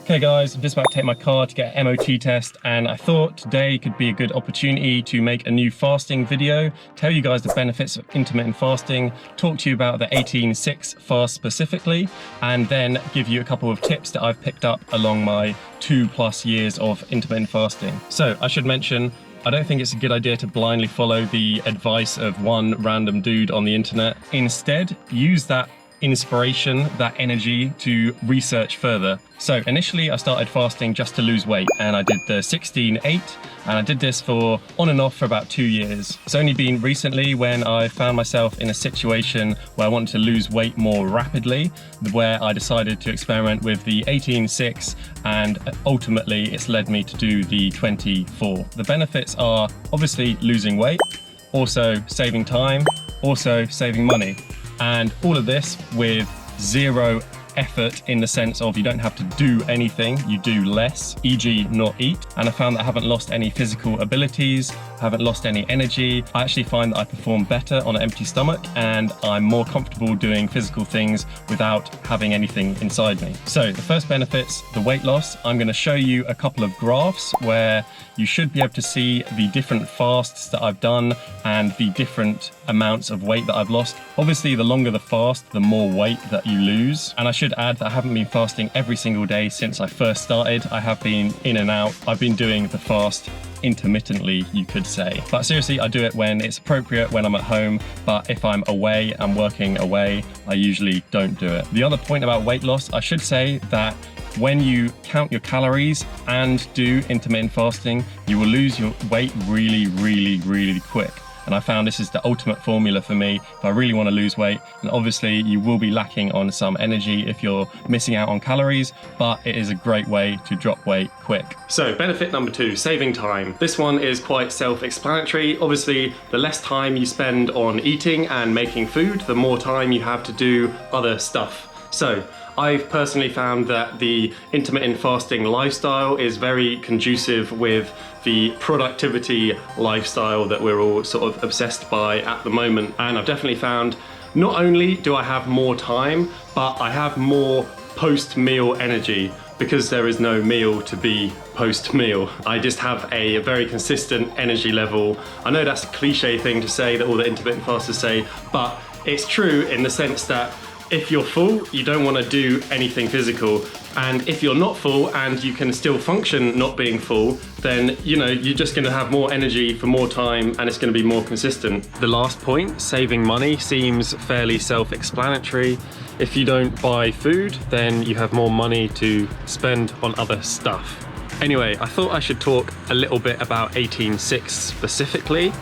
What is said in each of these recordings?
Okay guys, I'm just about to take my car to get an MOT test, and I thought today could be a good opportunity to make a new fasting video, tell you guys the benefits of intermittent fasting, talk to you about the 18-6 fast specifically, and then give you a couple of tips that I've picked up along my 2+ years of intermittent fasting. So I should mention, I don't think it's a good idea to blindly follow the advice of one random dude on the internet. Instead, use that inspiration, that energy to research further. So initially I started fasting just to lose weight, and I did the 16-8, and I did this for on and off for about 2 years. It's only been recently when I found myself in a situation where I wanted to lose weight more rapidly, where I decided to experiment with the 18-6, and ultimately it's led me to do the 24. The benefits are obviously losing weight, also saving time, also saving money. And all of this with zero effort, in the sense of you don't have to do anything, you do less, e.g. not eat. And I found that I haven't lost any physical abilities, haven't lost any energy. I actually find that I perform better on an empty stomach, and I'm more comfortable doing physical things without having anything inside me. So the first benefits, the weight loss. I'm going to show you a couple of graphs where you should be able to see the different fasts that I've done and the different amounts of weight that I've lost. Obviously, the longer the fast, the more weight that you lose. And I should add that I haven't been fasting every single day since I first started. I have been in and out. I've been doing the fast intermittently, you could say. But seriously, I do it when it's appropriate, when I'm at home. But if I'm away, I'm working away, I usually don't do it. The other point about weight loss, I should say that when you count your calories and do intermittent fasting, you will lose your weight really quick. And I found this is the ultimate formula for me if I really want to lose weight. And obviously you will be lacking on some energy if you're missing out on calories, but it is a great way to drop weight quick. So benefit number 2, saving time. This one is quite self-explanatory. Obviously, the less time you spend on eating and making food, the more time you have to do other stuff. So I've personally found that the intermittent fasting lifestyle is very conducive with the productivity lifestyle that we're all sort of obsessed by at the moment. And I've definitely found not only do I have more time, but I have more post-meal energy, because there is no meal to be post-meal. I just have a very consistent energy level. I know that's a cliche thing to say that all the intermittent fasters say, but it's true in the sense that if you're full, you don't want to do anything physical. And if you're not full and you can still function not being full, then you're just going to have more energy for more time, and it's going to be more consistent. The last point, saving money, seems fairly self-explanatory. If you don't buy food, then you have more money to spend on other stuff. Anyway, I thought I should talk a little bit about 18-6 specifically.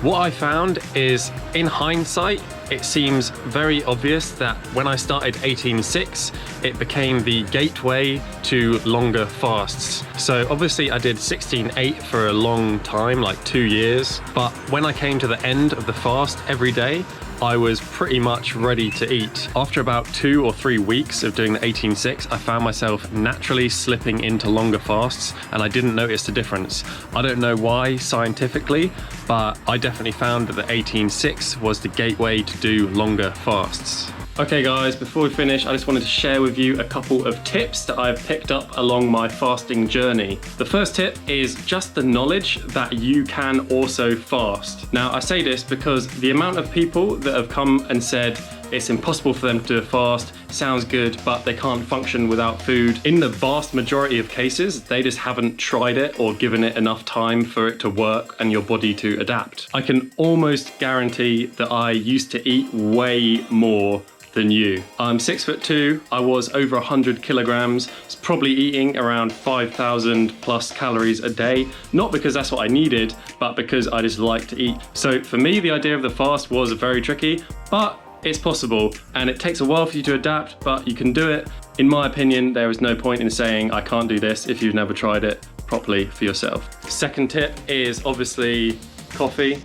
What I found is, in hindsight, it seems very obvious that when I started 18-6, it became the gateway to longer fasts. So obviously I did 16-8 for a long time, like 2 years, but when I came to the end of the fast every day, I was pretty much ready to eat. After about 2 or 3 weeks of doing the 18-6, I found myself naturally slipping into longer fasts, and I didn't notice the difference. I don't know why scientifically, but I definitely found that the 18-6 was the gateway to do longer fasts. Okay guys, before we finish, I just wanted to share with you a couple of tips that I've picked up along my fasting journey. The first tip is just the knowledge that you can also fast. Now, I say this because the amount of people that have come and said it's impossible for them to do a fast, sounds good, but they can't function without food. In the vast majority of cases, they just haven't tried it or given it enough time for it to work and your body to adapt. I can almost guarantee that I used to eat way more than you. I'm 6'2", I was over 100 kilograms, I was probably eating around 5,000 plus calories a day, not because that's what I needed, but because I just like to eat. So for me, the idea of the fast was very tricky, but it's possible, and it takes a while for you to adapt, but you can do it. In my opinion, there is no point in saying I can't do this if you've never tried it properly for yourself. Second tip is obviously coffee.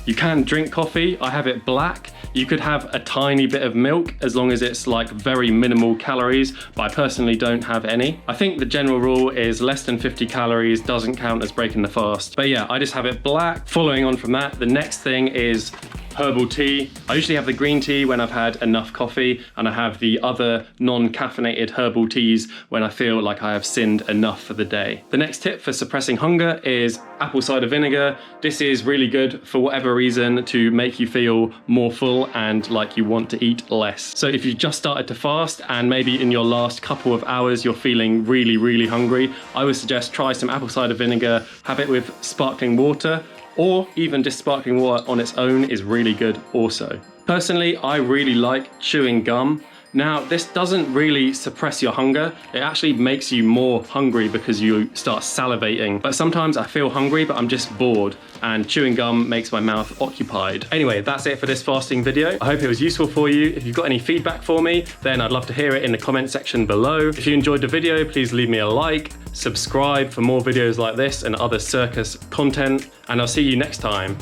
You can drink coffee. I have it black. You could have a tiny bit of milk as long as it's like very minimal calories, but I personally don't have any. I think the general rule is less than 50 calories doesn't count as breaking the fast. But yeah, I just have it black. Following on from that, the next thing is herbal tea. I usually have the green tea when I've had enough coffee, and I have the other non-caffeinated herbal teas when I feel like I have sinned enough for the day. The next tip for suppressing hunger is apple cider vinegar. This is really good for whatever reason to make you feel more full and like you want to eat less. So if you've just started to fast and maybe in your last couple of hours you're feeling really hungry, I would suggest try some apple cider vinegar, have it with sparkling water, or even just sparkling water on its own is really good also. Personally, I really like chewing gum. Now, this doesn't really suppress your hunger. It actually makes you more hungry because you start salivating. But sometimes I feel hungry, but I'm just bored, and chewing gum makes my mouth occupied. Anyway, that's it for this fasting video. I hope it was useful for you. If you've got any feedback for me, then I'd love to hear it in the comment section below. If you enjoyed the video, please leave me a like, subscribe for more videos like this and other circus content, and I'll see you next time.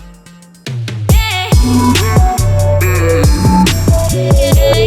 Yeah.